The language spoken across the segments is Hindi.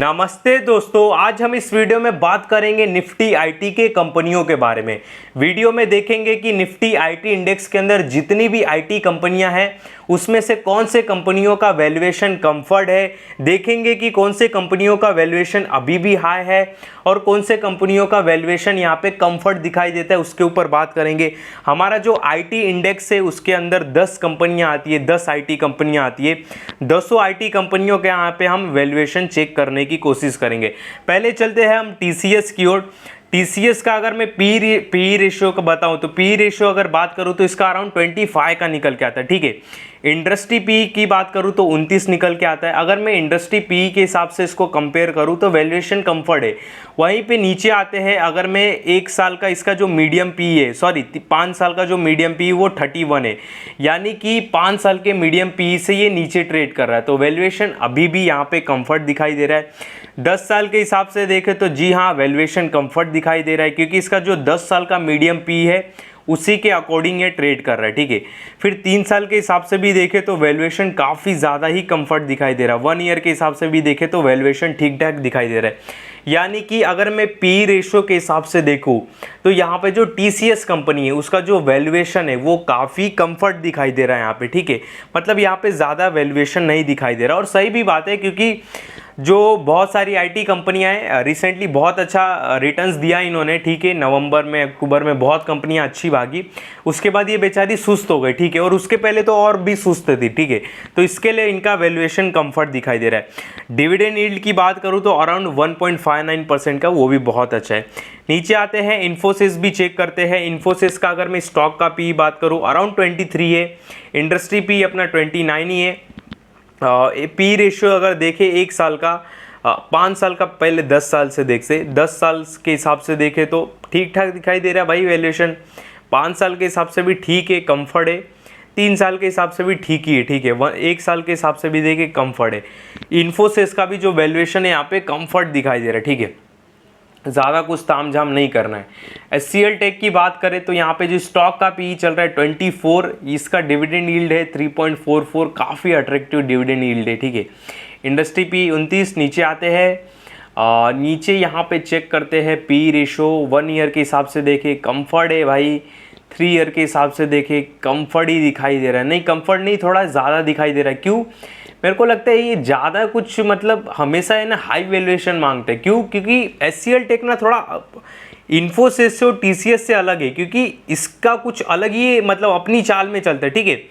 नमस्ते दोस्तों, आज हम इस वीडियो में बात करेंगे निफ्टी आईटी के कंपनियों के बारे में। वीडियो में देखेंगे कि निफ्टी आईटी इंडेक्स के अंदर जितनी भी आईटी कंपनियां हैं उसमें से कौन से कंपनियों का वैल्यूएशन कंफर्ट है, देखेंगे कि कौन से कंपनियों का वैल्यूएशन अभी भी हाई है और कौन से कंपनियों का वैल्यूएशन यहाँ पे कंफर्ट दिखाई देता है, उसके ऊपर बात करेंगे। हमारा जो आईटी इंडेक्स है उसके अंदर 10 कंपनियां आती है, 10 आईटी कंपनियां आती है। 10 आईटी कंपनियों के यहाँ पे हम वैल्यूएशन चेक करने की कोशिश करेंगे। पहले चलते हैं हम टीसीएस की ओर। टीसीएस का अगर मैं पी रेशियो का बताऊं तो पी रेशियो अगर बात करूं तो इसका अराउंड 25 का निकल के आता है, ठीक है। इंडस्ट्री पी की बात करूं तो 29 निकल के आता है। अगर मैं इंडस्ट्री पी के हिसाब से इसको कंपेयर करूं तो वैल्यूएशन कंफर्ट है। वहीं पे नीचे आते हैं, अगर मैं 1 साल का इसका जो मीडियम पी है, सॉरी 5 साल का जो मीडियम पी वो 31 है, यानी कि 5 साल के मीडियम पी से ये नीचे ट्रेड कर रहा है, तो वैल्यूएशन अभी भी यहाँ पे कंफर्ट दिखाई दे रहा है। 10 साल के हिसाब से देखें तो जी हाँ, वैल्यूएशन कंफर्ट दिखाई दे रहा है, क्योंकि इसका जो 10 साल का मीडियम पी है उसी के अकॉर्डिंग ये ट्रेड कर रहा है, ठीक है। फिर 3 साल के हिसाब से भी देखें तो वैल्यूएशन काफ़ी ज़्यादा ही कंफर्ट दिखाई दे रहा है। 1 ईयर के हिसाब से भी देखें तो वैल्यूएशन ठीक ठाक दिखाई दे रहा है। यानी कि अगर मैं पी रेशो के हिसाब से देखूं तो यहाँ पे जो टीसीएस कंपनी है उसका जो वैल्यूएशन है वो काफ़ी कंफर्ट दिखाई दे रहा है यहाँ पे, ठीक है। मतलब यहाँ पे ज़्यादा वैल्यूएशन नहीं दिखाई दे रहा, और सही भी बात है, क्योंकि जो बहुत सारी आईटी कंपनियां हैं रिसेंटली बहुत अच्छा रिटर्न्स दिया इन्होंने, ठीक है। नवंबर में, अक्टूबर में बहुत कंपनियां अच्छी भागी, उसके बाद ये बेचारी सुस्त हो गई, ठीक है। और उसके पहले तो और भी सुस्त थी, ठीक है। तो इसके लिए इनका वैल्यूएशन कंफर्ट दिखाई दे रहा है। डिविडेंड यील्ड की बात करूं तो अराउंड 1.59% का, वो भी बहुत अच्छा है। नीचे आते हैं, इन्फोसिस भी चेक करते हैं। इन्फोसिस का अगर मैं स्टॉक का पी बात करूँ अराउंड 23 है, इंडस्ट्री पी अपना 29 ही है। पी रेशियो अगर देखें 1 साल का, 5 साल का, पहले 10 साल से 10 साल के हिसाब से देखें तो ठीक ठाक दिखाई दे रहा है भाई वैल्यूएशन। 5 साल के हिसाब से भी ठीक है, कंफर्ट है। 3 साल के हिसाब से भी ठीक ही है, ठीक है। 1 साल के हिसाब से भी देखें कंफर्ट है। इन्फोसिस का भी जो वैल्यूएशन है यहाँ पे कंफर्ट दिखाई दे रहा है, ठीक है। ज़्यादा कुछ तामझाम नहीं करना है। एचसीएल टेक की बात करें तो यहाँ पे जो स्टॉक का पी चल रहा है 24, इसका डिविडेंड यील्ड है 3.44, काफ़ी अट्रैक्टिव डिविडेंड यील्ड है, ठीक है। Industry P 29। नीचे आते हैं, नीचे यहाँ पे चेक करते हैं पी रेशो। 1 ईयर के हिसाब से देखें कंफर्ट है भाई, 3 ईयर के हिसाब से देखें कंफर्ट ही दिखाई दे रहा है। नहीं, कंफर्ट नहीं, थोड़ा ज़्यादा दिखाई दे रहा है। क्यों? मेरे को लगता है ये ज़्यादा कुछ मतलब हमेशा है ना हाई वैल्यूएशन मांगते हैं। क्यों? क्योंकि एचसीएल टेक ना थोड़ा इन्फोसिस से और टीसीएस से अलग है, क्योंकि इसका कुछ अलग ही मतलब अपनी चाल में चलता है, ठीक है।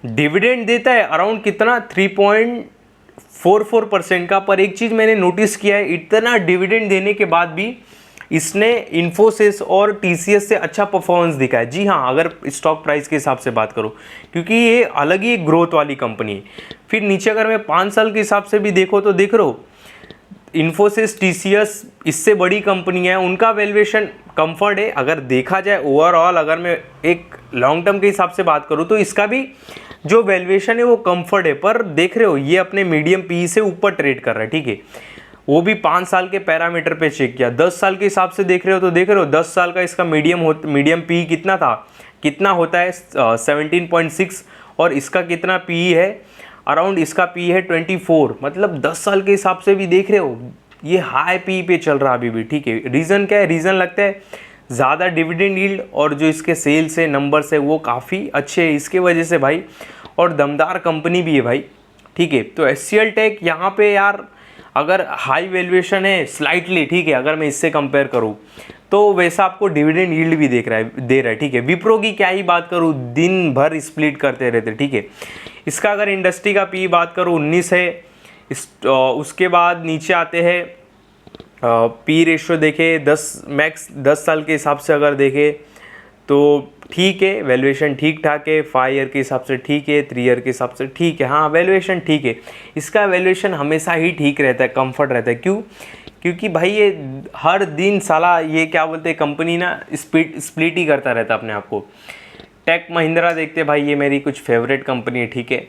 डिविडेंड देता है अराउंड कितना, 3.44% का। पर एक चीज़ मैंने नोटिस किया है, इतना डिविडेंड देने के बाद भी इसने इन्फोसिस और टीसीएस से अच्छा परफॉर्मेंस दिखाया। जी हाँ, अगर स्टॉक प्राइस के हिसाब से बात करूँ, क्योंकि ये अलग ही ग्रोथ वाली कंपनी है। फिर नीचे अगर मैं 5 साल के हिसाब से भी देखो तो देख रहे हो, इन्फोसिस, टीसीएस इससे बड़ी कंपनी है, उनका वैल्यूएशन कंफर्ट है। अगर देखा जाए ओवरऑल, अगर मैं एक लॉन्ग टर्म के हिसाब से बात करूँ तो इसका भी जो वैल्यूएशन है वो कंफर्ट है। पर देख रहे हो ये अपने मीडियम पी से ऊपर ट्रेड कर रहा है, ठीक है। वो भी 5 साल के पैरामीटर पे चेक किया। 10 साल के हिसाब से देख रहे हो तो देख रहे हो 10 साल का इसका मीडियम पी कितना था, कितना होता है 17.6, और इसका कितना पी है अराउंड, इसका पी है 24। मतलब 10 साल के हिसाब से भी देख रहे हो ये हाई पी पे चल रहा है अभी भी, ठीक है। रीज़न क्या है? रीज़न लगता है ज़्यादा डिविडेंड यील्ड और जो इसके सेल्स है, नंबर्स है, वो काफ़ी अच्छे हैं इसके वजह से भाई, और दमदार कंपनी भी है भाई, ठीक है। तो एचसीएल टेक यहाँ पे यार अगर हाई वैल्यूएशन है स्लाइटली, ठीक है, अगर मैं इससे कंपेयर करूँ तो वैसा आपको डिविडेंड यील्ड भी दे रहा है, ठीक है। विप्रो की क्या ही बात करूँ, दिन भर स्प्लिट करते रहते, ठीक है। इसका अगर इंडस्ट्री का पी बात करूँ 19 है। उसके बाद नीचे आते हैं, पी रेशियो देखें 10 साल के हिसाब से अगर देखें तो ठीक है, वैल्यूएशन ठीक ठाक है। 5 ईयर के हिसाब से ठीक है, 3 ईयर के हिसाब से ठीक है। हाँ, वैल्यूएशन ठीक है। इसका वैल्यूएशन हमेशा ही ठीक रहता है, कंफर्ट रहता है। क्यों? क्योंकि भाई ये हर दिन साला ये क्या बोलते हैं, कंपनी ना स्प्लिट ही करता रहता है अपने आप को। टेक महिंद्रा देखते भाई, ये मेरी कुछ फेवरेट कंपनी है, ठीक है।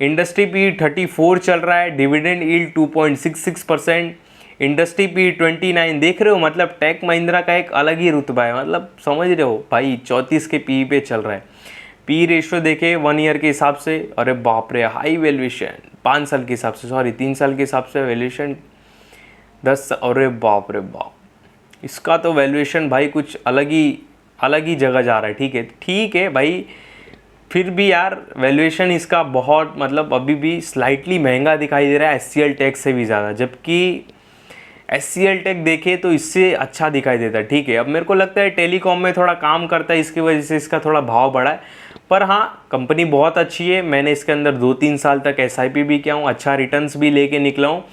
इंडस्ट्री पी 34 चल रहा है, डिविडेंड यील्ड 2.66%, इंडस्ट्री पी 29 देख रहे हो। मतलब टेक महिंद्रा का एक अलग ही रुतबा है, मतलब समझ रहे हो भाई, 34 के पी पे चल रहा है। पी रेशियो देखे 1 ईयर के हिसाब से, अरे बाप रे हाई वैल्यूएशन। 5 साल के हिसाब से, सॉरी 3 साल के हिसाब से वैल्यूएशन 10, अरे बाप रे बाप, इसका तो वैल्यूएशन भाई कुछ अलग ही जगह जा रहा है। ठीक है भाई, फिर भी यार वैल्यूएशन इसका बहुत मतलब अभी भी स्लाइटली महंगा दिखाई दे रहा है HCL टेक से भी ज़्यादा, जबकि HCL टेक देखे तो इससे अच्छा दिखाई देता है। ठीक है, अब मेरे को लगता है टेलीकॉम में थोड़ा काम करता है, इसकी वजह से इसका थोड़ा भाव बढ़ा है। पर हाँ, कंपनी बहुत अच्छी है, मैंने इसके अंदर 2-3 साल तक SIP भी किया हूँ, अच्छा रिटर्न्स भी लेके निकला हूँ।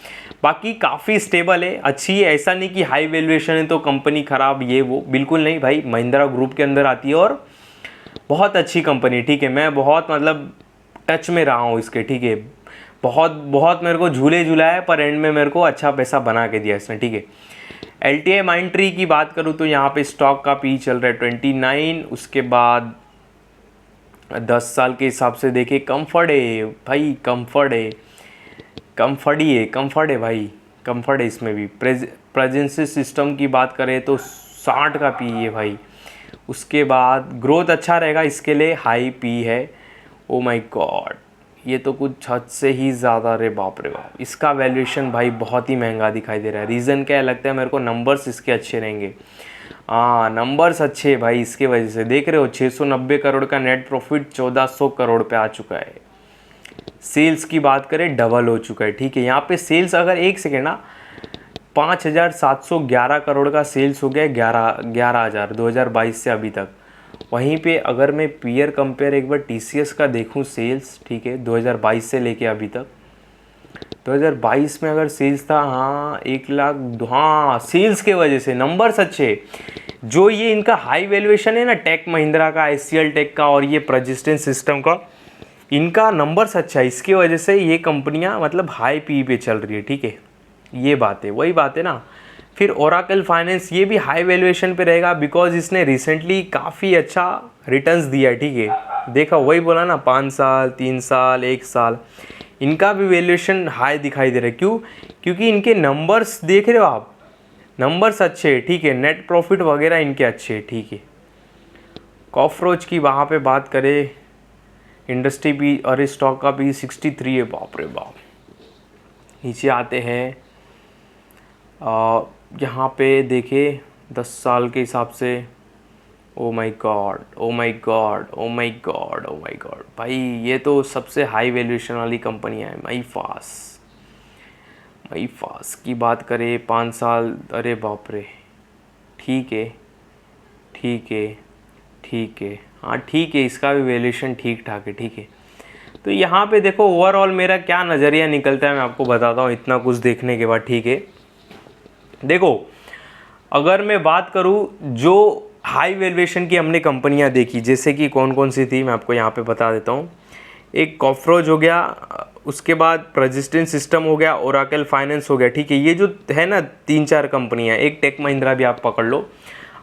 बाकी काफ़ी स्टेबल है, अच्छी है, ऐसा नहीं कि हाई वैल्यूएशन है तो कंपनी ख़राब ये वो, बिल्कुल नहीं भाई, महिंद्रा ग्रुप के अंदर आती है और बहुत अच्छी कंपनी। ठीक है, मैं बहुत मतलब टच में रहा हूँ इसके। ठीक है, बहुत बहुत मेरे को झूले झुलाया, पर एंड में मेरे को अच्छा पैसा बना के दिया इसने। ठीक है, LTI माइंडट्री की बात करूँ तो यहाँ पे स्टॉक का पी चल रहा है 29। उसके बाद 10 साल के हिसाब से देखे कंफर्ट है भाई, कंफर्ट है भाई, कंफर्ट है। इसमें भी प्रेजेंसी सिस्टम की बात करें तो 60 का पी है भाई। उसके बाद ग्रोथ अच्छा रहेगा, इसके लिए हाई पी है। ओ माय गॉड, ये तो कुछ हद से ही ज़्यादा, रे बाप रे बाप, इसका वैल्यूएशन भाई बहुत ही महंगा दिखाई दे रहा है। रीज़न क्या लगता है मेरे को, नंबर्स इसके अच्छे रहेंगे। हाँ, नंबर्स अच्छे हैं भाई, इसके वजह से देख रहे हो 690 करोड़ का नेट प्रॉफिट 1400 करोड़ पे आ चुका है। सेल्स की बात करें डबल हो चुका है। ठीक है, यहाँ पे सेल्स अगर एक सेकेंड ना, 5711 करोड़ का सेल्स हो गया 11,000 2022 से अभी तक। वहीं पे अगर मैं पीयर कंपेयर एक बार TCS का देखूं सेल्स, ठीक है, 2022 से लेके अभी तक, 2022 में अगर सेल्स था, हाँ 1 लाख, हाँ सेल्स के वजह से नंबर्स अच्छे। जो ये इनका हाई वैल्यूएशन है ना, टेक महिंद्रा का, HCL टेक का और ये प्रजिस्टेंस सिस्टम का, इनका नंबर्स अच्छा है, इसकी वजह से ये कंपनियां मतलब हाई पी पे चल रही है। ठीक है, ये बात है, वही बात है ना। फिर ओरेकल फाइनेंस, ये भी हाई वैल्यूएशन पे रहेगा बिकॉज इसने रिसेंटली काफ़ी अच्छा रिटर्न्स दिया है। ठीक है, देखा, वही बोला ना, 5 साल, 3 साल, 1 साल, इनका भी वैल्यूएशन हाई दिखाई दे रहा है। क्यों? क्योंकि इनके नंबर्स देख रहे हो आप, नंबर्स अच्छे। ठीक है, नेट प्रॉफिट वगैरह इनके अच्छे। ठीक है, कॉफरोच की वहाँ पे बात करें, इंडस्ट्री भी, अरे स्टॉक का भी 63 है, बाप रे बाप। नीचे आते हैं, यहाँ पे देखे 10 साल के हिसाब से, oh my God, oh my God, oh my God, oh my God भाई, ये तो सबसे हाई वैल्यूएशन वाली कंपनी है। मई फास की बात करें 5 साल, अरे बाप रे, ठीक है, हाँ ठीक है, इसका भी वैल्यूएशन ठीक ठाक है। ठीक है, तो यहाँ पे देखो ओवरऑल मेरा क्या नज़रिया निकलता है, मैं आपको बताता हूँ इतना कुछ देखने के बाद। ठीक है, देखो अगर मैं बात करूँ जो हाई वैल्यूएशन की हमने कंपनियाँ देखी, जैसे कि कौन कौन सी थी, मैं आपको यहाँ पे बता देता हूँ। एक कॉफरोज हो गया, उसके बाद प्रजिस्टेंस सिस्टम हो गया, ओरेकल फाइनेंस हो गया। ठीक है, ये जो है ना 3-4 कंपनियाँ, एक टेक महिंद्रा भी आप पकड़ लो।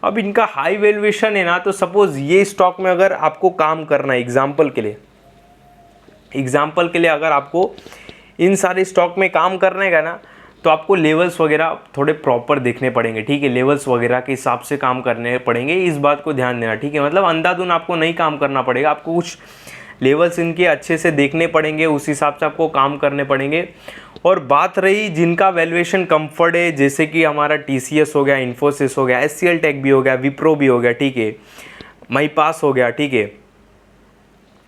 अब इनका हाई वैल्यूएशन है ना, तो सपोज़ ये स्टॉक में अगर आपको काम करना है, एग्जाम्पल के लिए अगर आपको इन सारे स्टॉक में काम करने का ना, तो आपको लेवल्स वगैरह थोड़े प्रॉपर देखने पड़ेंगे। ठीक है, लेवल्स वगैरह के हिसाब से काम करने पड़ेंगे, इस बात को ध्यान देना। ठीक है, मतलब अंधाधुन आपको नहीं काम करना पड़ेगा, आपको कुछ लेवल्स इनके अच्छे से देखने पड़ेंगे, उस हिसाब से आपको काम करने पड़ेंगे। और बात रही जिनका वैल्यूएशन कंफर्ट है, जैसे कि हमारा TCS हो गया, इन्फोसिस हो गया, HCL टेक भी हो गया, विप्रो भी हो गया, ठीक है, मईपास हो गया, ठीक है,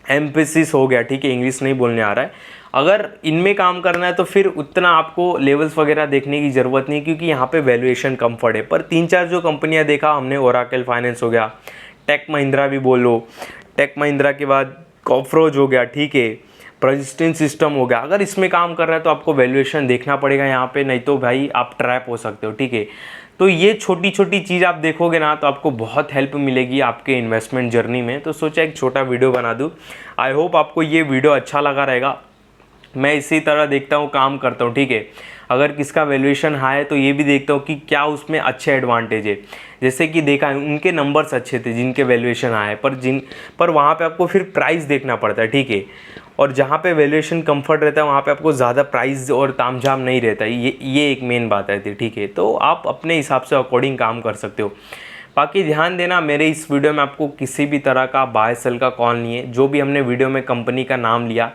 एम्फेसिस हो गया। ठीक है, इंग्लिश नहीं बोलने आ रहा है। अगर इनमें काम करना है तो फिर उतना आपको लेवल्स वगैरह देखने की ज़रूरत नहीं, क्योंकि यहाँ पे वैल्यूएशन कंफर्ट है। पर 3-4 जो कंपनियाँ देखा हमने, ओरेकल फाइनेंस हो गया, टेक महिंद्रा भी बोलो, टेक महिंद्रा के बाद कॉफरोज हो गया, ठीक है, प्रजिस्टेंस सिस्टम हो गया, अगर इसमें काम कर रहा है तो आपको वैल्यूएशन देखना पड़ेगा यहाँ पे, नहीं तो भाई आप ट्रैप हो सकते हो। ठीक है, तो ये छोटी छोटी चीज़ आप देखोगे ना, तो आपको बहुत हेल्प मिलेगी आपके इन्वेस्टमेंट जर्नी में। तो सोचा एक छोटा वीडियो बना दूँ। आई होप आपको ये वीडियो अच्छा लगा रहेगा। मैं इसी तरह देखता हूँ, काम करता हूँ। ठीक है, अगर किसका वैल्यूएशन हाई है तो ये भी देखता हूँ कि क्या उसमें अच्छे एडवांटेज है। जैसे कि देखा है उनके नंबर्स अच्छे थे जिनके वैल्यूएशन हाई है, पर वहाँ पे आपको फिर प्राइस देखना पड़ता है। ठीक है, और जहाँ पे वैल्यूएशन कंफर्ट रहता है वहाँ पे आपको ज़्यादा प्राइस और तामझाम नहीं रहता है। ये एक मेन बात रहती है। ठीक है, तो आप अपने हिसाब से अकॉर्डिंग काम कर सकते हो। बाकी ध्यान देना, मेरे इस वीडियो में आपको किसी भी तरह का बाय सेल का कॉल नहीं है। जो भी हमने वीडियो में कंपनी का नाम लिया,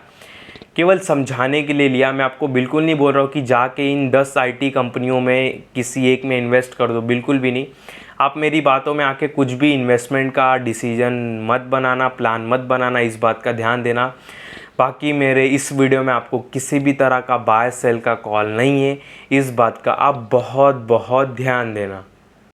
केवल समझाने के लिए लिया। मैं आपको बिल्कुल नहीं बोल रहा हूँ कि जाके इन 10 आईटी कंपनियों में किसी एक में इन्वेस्ट कर दो, बिल्कुल भी नहीं। आप मेरी बातों में आके कुछ भी इन्वेस्टमेंट का डिसीजन मत बनाना, प्लान मत बनाना, इस बात का ध्यान देना। बाकी मेरे इस वीडियो में आपको किसी भी तरह का बाय सेल का कॉल नहीं है, इस बात का आप बहुत बहुत ध्यान देना।